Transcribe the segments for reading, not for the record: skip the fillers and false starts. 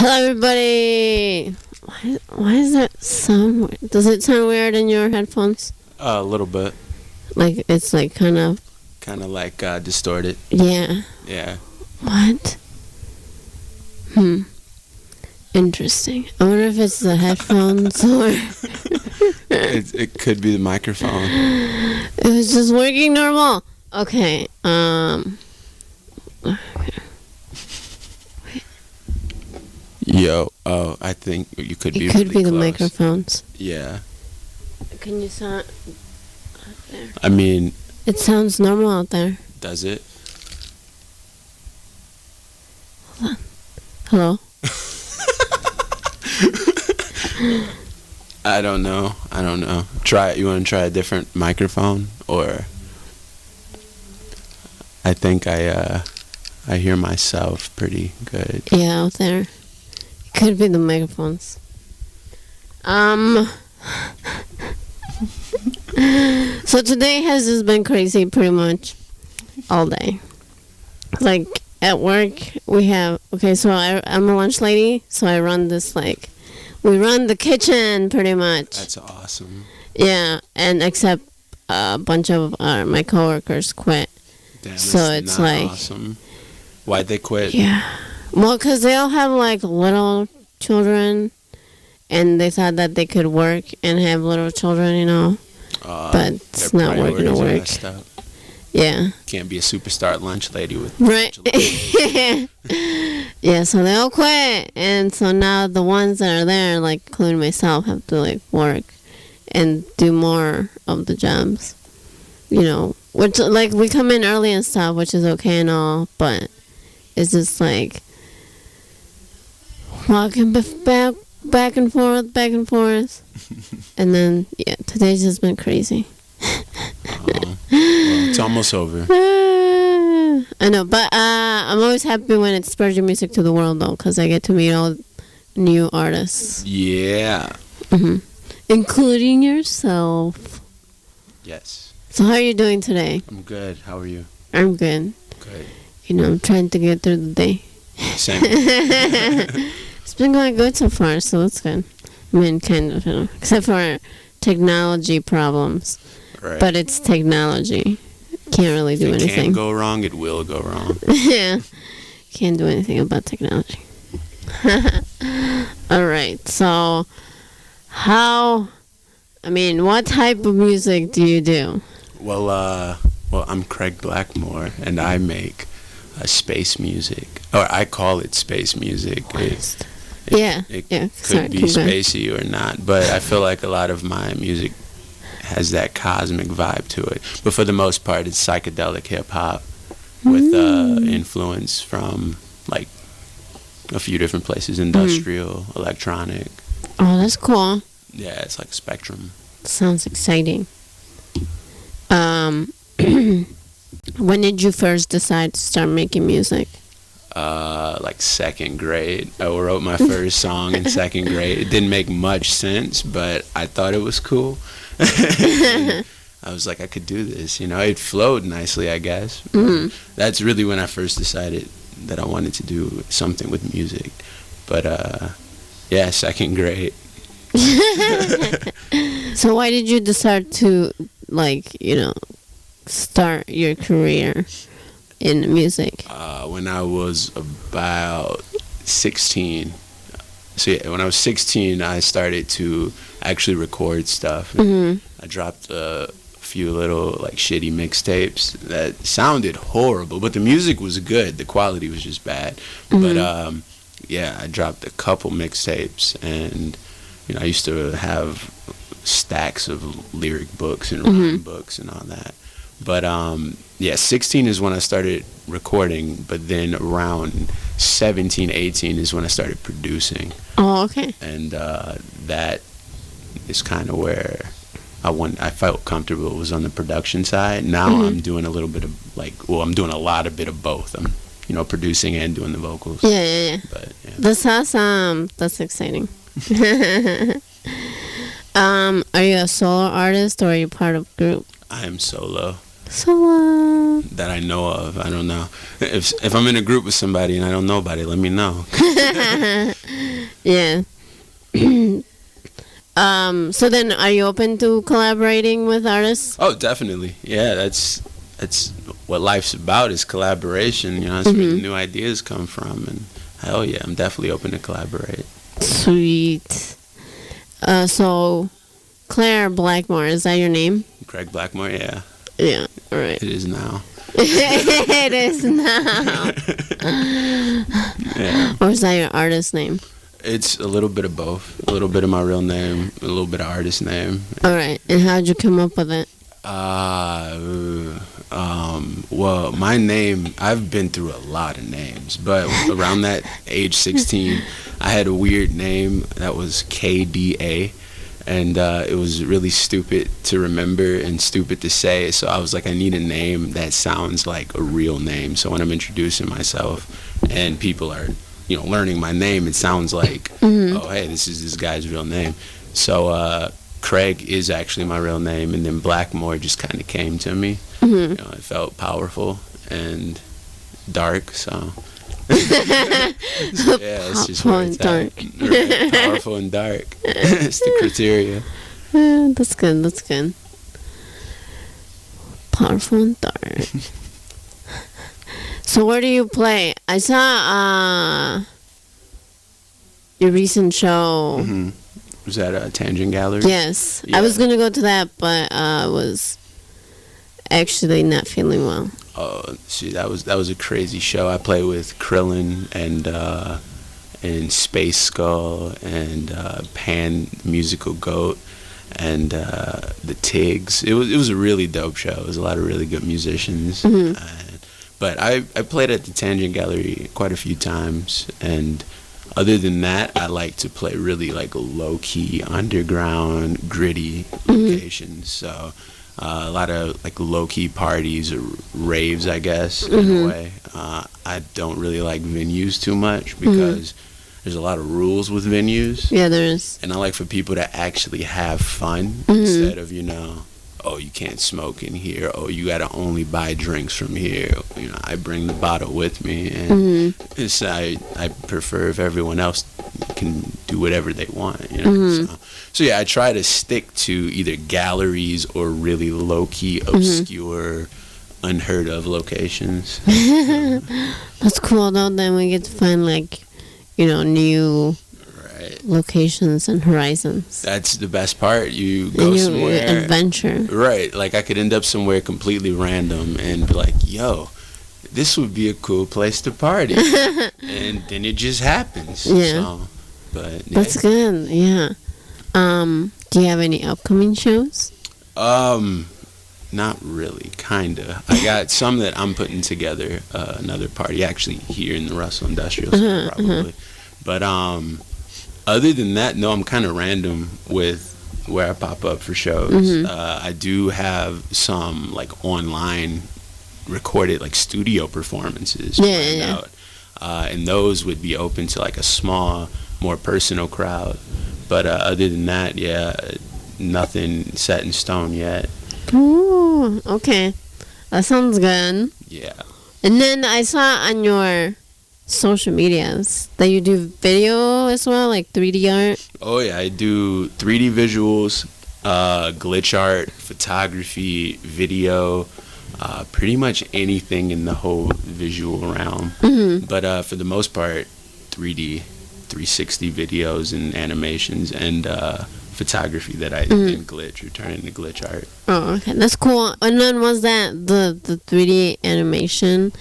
Hello, everybody. Why does that sound weird? Does it sound weird in your headphones? A little bit. Like, it's like kind of like distorted. Yeah. Yeah. What? Interesting. I wonder if it's the headphones or... It could be the microphone. It was just working normal. Okay. Yo, I think you could be. It could be close. the microphones. Yeah. Can you sound out there? I mean. It sounds normal out there. Does it? Hold on. Hello? I don't know. Try it. You want to try a different microphone, or? I think I hear myself pretty good. Yeah, out there. It could be the microphones. So today has just been crazy pretty much all day. Like at work we have, so I'm a lunch lady, so I run this we run the kitchen pretty much. That's awesome. Yeah, and except a bunch of my coworkers quit. Damn, so it's like awesome. Why'd they quit? Yeah. Well, because they all have little children, and they thought that they could work and have little children, but it's not working to work. Yeah. Can't be a superstar lunch lady with right. Yeah, so they all quit, and so now the ones that are there, including myself, have to work and do more of the jobs. Which we come in early and stuff, which is okay and all, but it's just walking back and forth, and then today's just been crazy. Well, it's almost over. I know, but I'm always happy when it spreads your music to the world, though, because I get to meet all new artists. Yeah. Including yourself. Yes. So how are you doing today? I'm good. How are you? I'm good. Good. I'm trying to get through the day. Same. It's been going good so far, so that's good. I mean, kind of, except for technology problems. Right. But it's technology. Can't really do anything. If it can't go wrong, it will go wrong. Yeah. Can't do anything about technology. All right. So, what type of music do you do? Well, I'm Craig Blackmoore, and I make space music. Or I call it space music. It could be spacey or not, but I feel like a lot of my music has that cosmic vibe to it. But for the most part, it's psychedelic hip-hop with influence from, a few different places. Industrial, electronic. Oh, that's cool. Yeah, it's like a spectrum. Sounds exciting. When did you first decide to start making music? Second grade. I wrote my first song in second grade. It didn't make much sense, but I thought it was cool. I was like, I could do this. It flowed nicely, I guess. That's really when I first decided that I wanted to do something with music. But second grade. So why did you decide to start your career in music? When I was about 16. So when I was 16, I started to actually record stuff. I dropped a few little shitty mixtapes that sounded horrible, but the music was good. The quality was just bad. But I dropped a couple mixtapes, and I used to have stacks of lyric books and rhyme books and all that. But 16 is when I started recording, but then around 17, 18 is when I started producing. Oh, okay. And that is kind of where I felt comfortable. Was on the production side. Now I'm doing a little bit of I'm doing a lot of both. I'm producing and doing the vocals. Yeah. But that's awesome. That's exciting. Are you a solo artist or are you part of a group? I am solo. Solo. That I know of. I don't know. If I'm in a group with somebody and I don't know about it, let me know. Yeah. So then, are you open to collaborating with artists? Oh, definitely. Yeah, that's what life's about, is collaboration. That's where the new ideas come from, and hell yeah, I'm definitely open to collaborate. Sweet. So, Claire Blackmoore, is that your name? Craig Blackmoore, yeah. Yeah, all right. It is now. It is now. Yeah. Or is that your artist name? It's a little bit of both. A little bit of my real name, a little bit of artist name. All right. And how'd you come up with it? Well, my name, I've been through a lot of names, but around that age 16, I had a weird name that was KDA, and it was really stupid to remember and stupid to say, so I was like, I need a name that sounds like a real name, so when I'm introducing myself and people are learning my name, it sounds like, oh, hey, this is this guy's real name. So Craig is actually my real name, and then Blackmoore just kind of came to me. It felt powerful and dark, so. Yeah, it's just where it's at. Right, powerful and dark. It's the criteria. That's good. That's good. Powerful and dark. So where do you play? I saw your recent show. Was that a Tangent Gallery? Yes. Yeah. I was going to go to that, but I was actually not feeling well. Oh, see, that was a crazy show. I played with Krillin and Space Skull and Pan Musical Goat and the Tigs. It was a really dope show. It was a lot of really good musicians. But I played at the Tangent Gallery quite a few times, and other than that, I like to play really like low-key, underground, gritty locations. So a lot of like low-key parties or raves, I guess, in a way. I don't really like venues too much because there's a lot of rules with venues. Yeah, there is. And I like for people to actually have fun instead of, oh, you can't smoke in here. Oh, you got to only buy drinks from here. I bring the bottle with me, and I prefer if everyone else can do whatever they want. So yeah, I try to stick to either galleries or really low key, obscure, unheard of locations. That's cool though. Then we get to find like, new. Locations and horizons. That's the best part. You go somewhere, adventure. Right, like I could end up somewhere completely random and be like, yo, this would be a cool place to party. And then it just happens. Yeah. So, but that's good. Yeah. Do you have any upcoming shows? Not really, kinda. I got some that I'm putting together, another party actually here in the Russell Industrial Center probably. But other than that, no, I'm kind of random with where I pop up for shows. I do have some like online recorded like studio performances. Out. And those would be open to like a small, more personal crowd. But other than that, yeah, nothing set in stone yet. Ooh, okay. That sounds good. Yeah. And then I saw on your social medias that you do video as well, like 3D art. Oh yeah, I do 3D visuals, glitch art, photography, video, pretty much anything in the whole visual realm. But for the most part, 3D 360 videos and animations and photography that I then glitch or turn into glitch art. Oh, okay, that's cool. And then was that the 3D animation,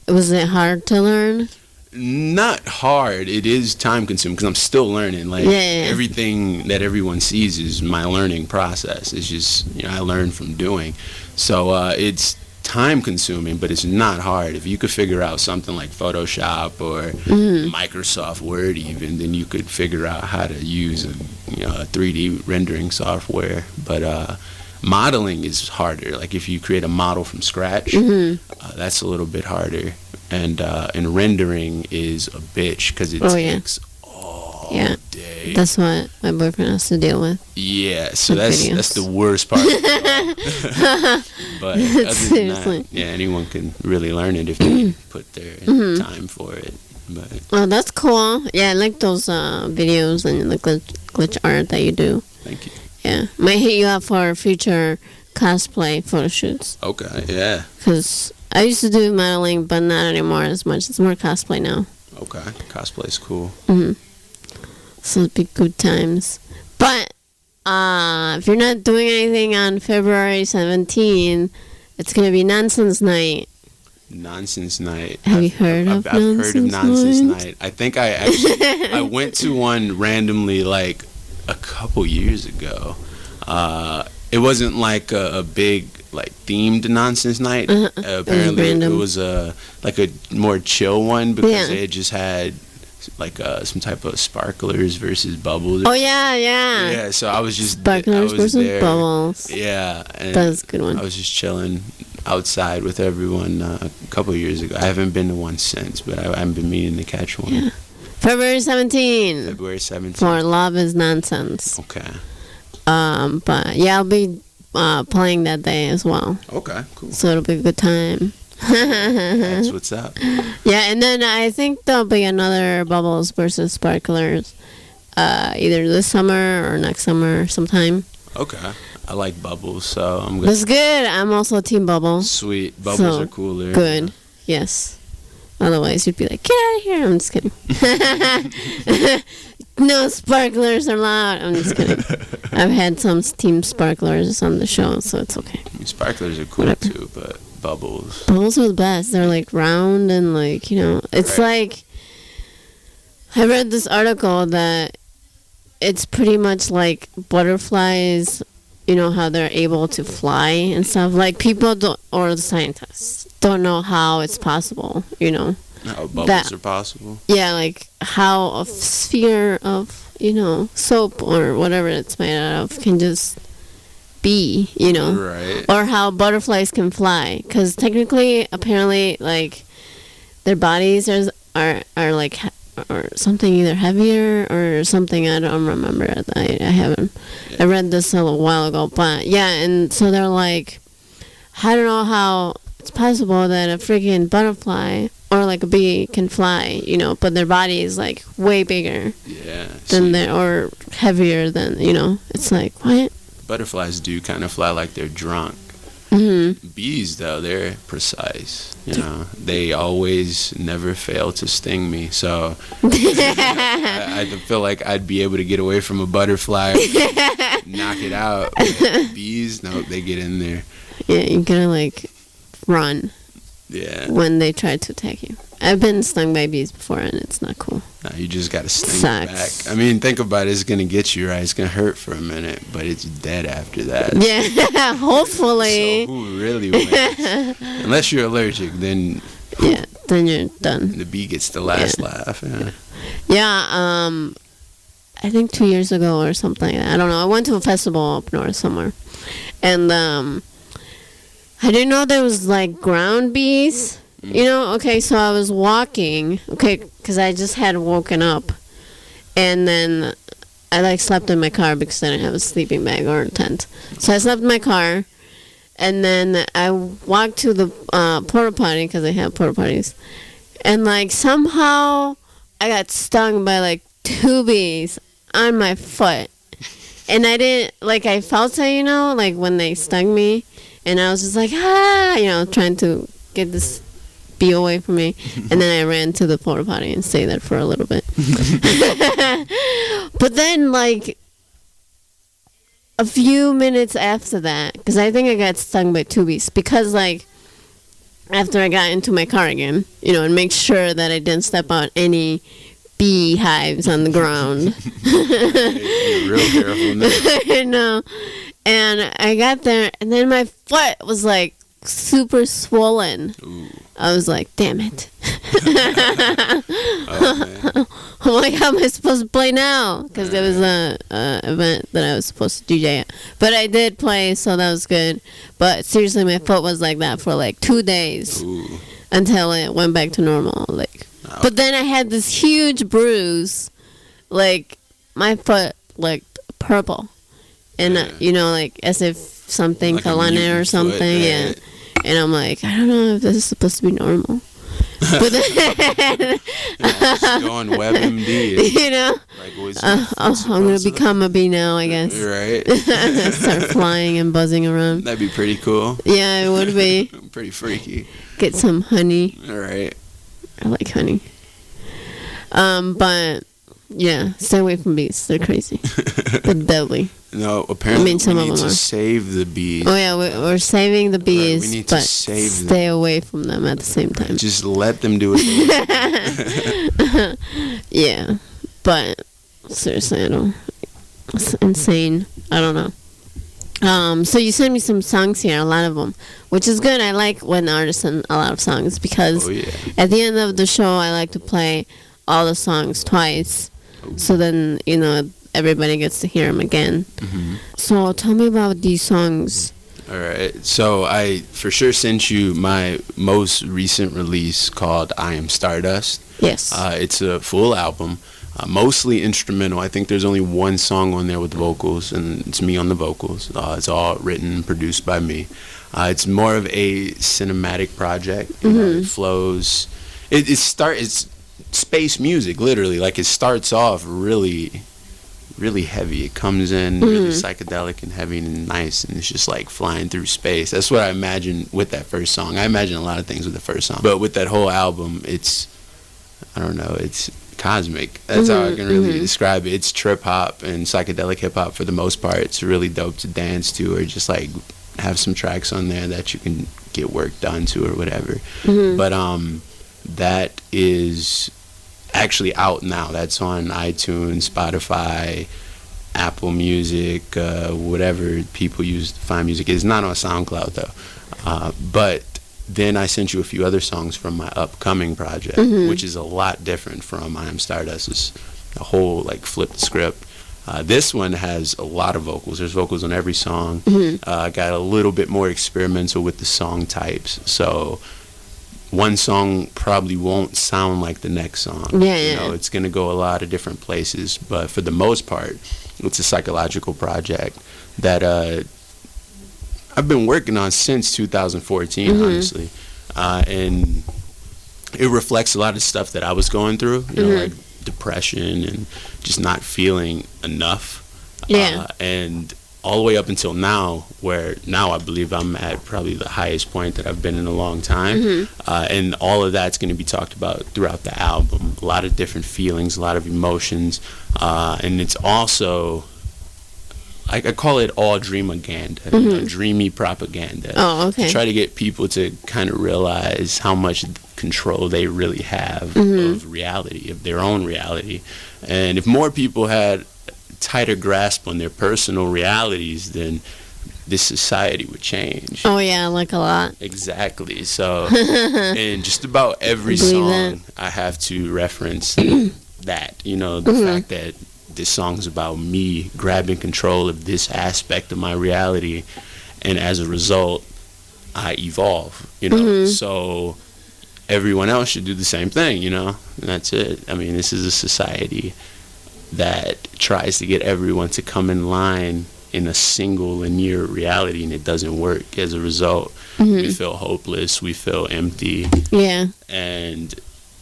was it hard to learn? Not hard. It is time consuming because I'm still learning. Like everything that everyone sees is my learning process. It's just I learn from doing. So it's time consuming, but it's not hard. If you could figure out something like Photoshop or Microsoft Word, even, then you could figure out how to use a 3D rendering software. But modeling is harder. Like if you create a model from scratch, that's a little bit harder. And rendering is a bitch because it takes all day. That's what my boyfriend has to deal with. Yeah, so that's the worst part. But other than that, anyone can really learn it if they put their time for it. But Oh, that's cool. Yeah, I like those videos and the glitch art that you do. thank you. Yeah, might hit you up for future cosplay photo shoots. Okay, yeah. Because I used to do modeling, but not anymore as much. It's more cosplay now. Okay, cosplay's cool. So it'd be good times. But if you're not doing anything on February 17th, it's going to be Nonsense Night. Nonsense Night. Have you heard of I've heard of Nonsense Night? Night. I think I actually I went to one randomly like a couple years ago. It wasn't like a big like themed Nonsense Night. Apparently it was like a more chill one because it just had like some type of sparklers versus bubbles. Oh yeah. Yeah, so I was just Sparklers versus there. bubbles. Yeah, and That was a good one. I was just chilling outside with everyone a couple of years ago. I haven't been to one since, but I've been meaning to catch one. Yeah. February 17th. February 17th. For Love is Nonsense. Okay. But yeah, I'll be playing that day as well. Okay, cool. So it'll be a good time. That's what's up. Yeah, and then I think there'll be another Bubbles versus Sparklers either this summer or next summer sometime. Okay. I like bubbles, so I'm good. That's good. I'm also Team Bubble. Sweet. Bubbles are cooler. Good. Yes. Otherwise, you'd be like, get out of here. I'm just kidding. No, sparklers are loud. I'm just kidding. I've had some Team Sparklers on the show, so it's okay. Sparklers are cool too, but bubbles. Bubbles are the best. They're like round and like, it's like, I read this article that it's pretty much like butterflies, how they're able to fly and stuff. Like people don't, or the scientists don't know how it's possible, How bubbles are possible. Yeah, like how a sphere of, soap or whatever it's made out of can just be, Right. Or how butterflies can fly. Because technically, apparently, like, their bodies are like, or something either heavier or something, I don't remember. I haven't. Yeah. I read this a while ago. But, yeah, and so they're like, I don't know how it's possible that a freaking butterfly or like a bee can fly, but their body is like way bigger than or heavier than, it's like, what? Butterflies do kind of fly like they're drunk. Mm-hmm. Bees, though, they're precise. They always never fail to sting me. So I feel like I'd be able to get away from a butterfly, knock it out. But bees, no, they get in there. Yeah, you gotta like run. Yeah. When they try to attack you. I've been stung by bees before, and it's not cool. No, you just gotta sting it back. I mean, think about it. It's gonna get you, right? It's gonna hurt for a minute, but it's dead after that. Yeah, hopefully. So who really wins? Unless you're allergic, then... Yeah, then you're done. The bee gets the last laugh. Yeah, I think 2 years ago or something like that. I don't know. I went to a festival up north somewhere. And, I didn't know there was, like, ground bees. Okay, so I was walking, because I just had woken up. And then I, like, slept in my car because I didn't have a sleeping bag or a tent. So I slept in my car. And then I walked to the porta potty, because I have porta potties. And, like, somehow I got stung by, like, 2 bees on my foot. And I didn't, like, I felt it, like, when they stung me. And I was just like, trying to get this bee away from me. And then I ran to the porta potty and stayed there for a little bit. But then, like, a few minutes after that, because I think I got stung by 2 bees. Because, like, after I got into my car again, and make sure that I didn't step on any bee hives on the ground. You're real careful now. I know. And I got there, and then my foot was, like, super swollen. Ooh. I was like, damn it. Oh, I'm like, how am I supposed to play now? Because there was a event that I was supposed to DJ at. But I did play, so that was good. But seriously, my foot was like that for, like, 2 days. Ooh. Until it went back to normal. Like, But then I had this huge bruise. Like, my foot looked purple. And, like, as if something like fell on it or something. Foot, yeah. And I'm like, I don't know if this is supposed to be normal. But then, just go on WebMD. You know, like, I'm gonna become a bee now, I guess. Right. Start flying and buzzing around. That'd be pretty cool. Yeah, it would be. Pretty freaky. Get some honey. All right. I like honey. But yeah, stay away from bees. They're crazy. They're deadly. No, apparently some we of need them to are. save the bees. Oh yeah, we're saving the bees, we need to but save them. stay away from them at the same time. Just let them do it. Yeah, but seriously, I don't. It's insane. I don't know. So you sent me some songs here, a lot of them, which is good. I like when artists send a lot of songs because at the end of the show, I like to play all the songs twice, so then everybody gets to hear them again. Mm-hmm. So tell me about these songs. All right. So I for sure sent you my most recent release called I Am Stardust. Yes. It's a full album, mostly instrumental. I think there's only one song on there with vocals, and it's me on the vocals. It's all written and produced by me. It's more of a cinematic project. It flows. It's space music, literally. Like, it starts off really heavy. It comes in really psychedelic and heavy and nice, and it's just like flying through space. That's what I imagine with that first song. I imagine a lot of things with the first song, but with that whole album, it's cosmic. That's how I can really describe it. It's trip hop and psychedelic hip hop for the most part. It's really dope to dance to, or just like have some tracks on there that you can get work done to or whatever. But that is actually out now. That's on iTunes, Spotify, Apple Music, whatever people use to find music. It's not on SoundCloud though. But then I sent you a few other songs from my upcoming project, which is a lot different from I Am Stardust. It's a whole like flipped script. This one has a lot of vocals. There's vocals on every song. Got a little bit more experimental with the song types. So one song probably won't sound like the next song. It's going to go a lot of different places. But for the most part, it's a psychological project that I've been working on since 2014, honestly. And it reflects a lot of stuff that I was going through, like depression and just not feeling enough. And all the way up until now, where now I believe I'm at probably the highest point that I've been in a long time. And all of that's going to be talked about throughout the album. A lot of different feelings, a lot of emotions. And it's also, I call it all dreamaganda, dreamy propaganda. Oh, okay. To try to get people to kind of realize how much control they really have of reality, of their own reality. And if more people had tighter grasp on their personal realities, then this society would change. Oh yeah, like a lot. Exactly. So and just about every song I have to reference that, the fact that this song's about me grabbing control of this aspect of my reality, and as a result I evolve, so everyone else should do the same thing, and that's it. I mean, this is a society that tries to get everyone to come in line in a single linear reality, and it doesn't work. As a result, we feel hopeless, we feel empty. And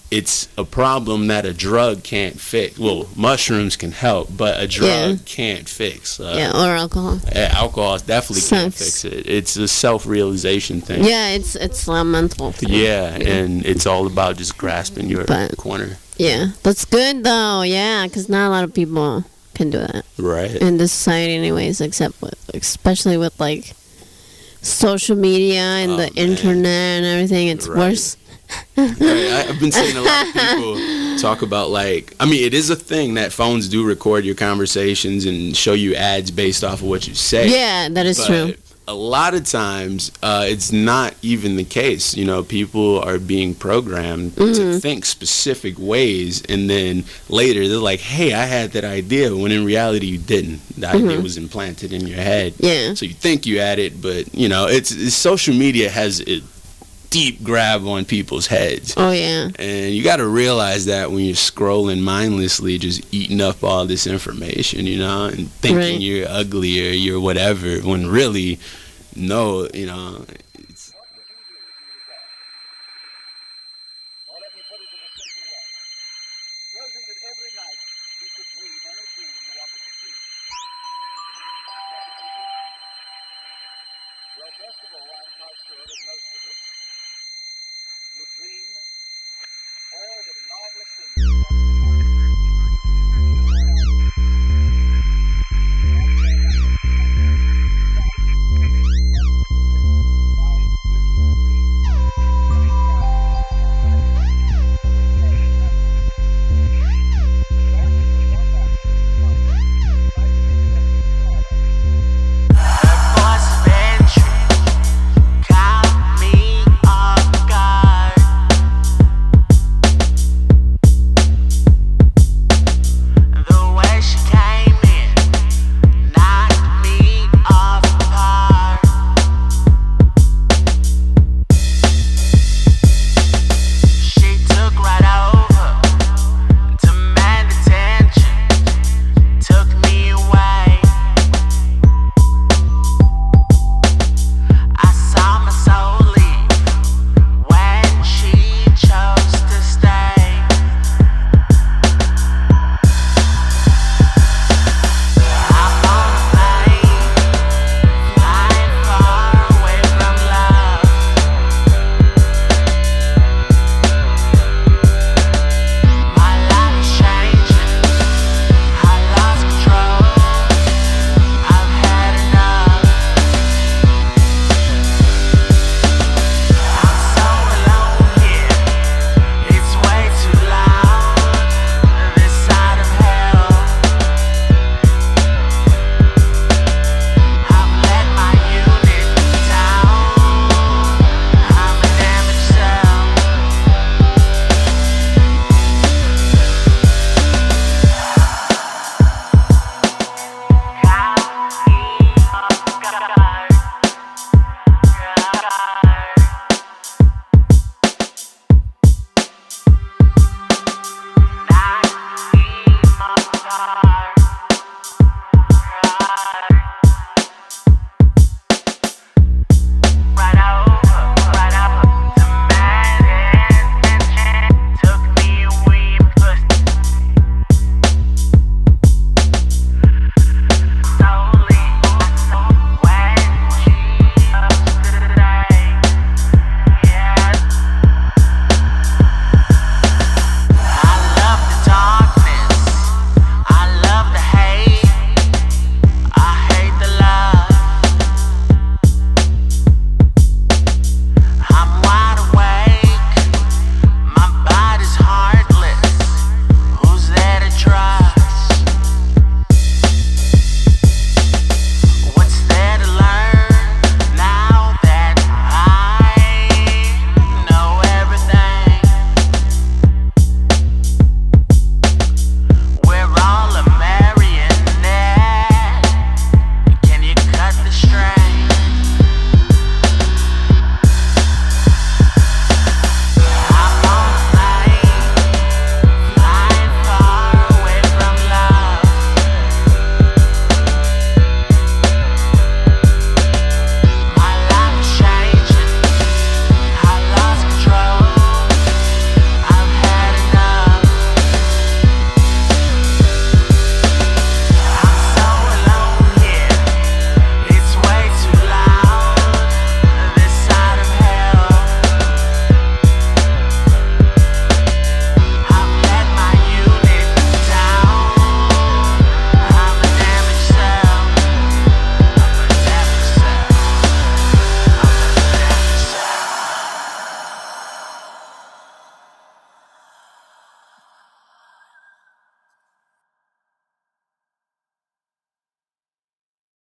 it's a problem that a drug can't fix. Well, mushrooms can help, but a drug can't fix. Or alcohol. Alcohol definitely can't fix it. It's a self-realization thing. It's a mental thing. And it's all about just grasping your corner. That's good though. Because not a lot of people can do that. Right. In this society, anyways, especially with like social media and the internet and everything. It's worse. I've been seeing a lot of people talk about, like, I mean, it is a thing that phones do record your conversations and show you ads based off of what you say. That is true. A lot of times, it's not even the case. People are being programmed to think specific ways, and then later they're like, hey, I had that idea, when in reality you didn't. The idea was implanted in your head. So you think you had it, but, it's social media has a deep grab on people's heads. And you got to realize that when you're scrolling mindlessly, just eating up all this information, and thinking you're ugly or you're whatever, when really, no,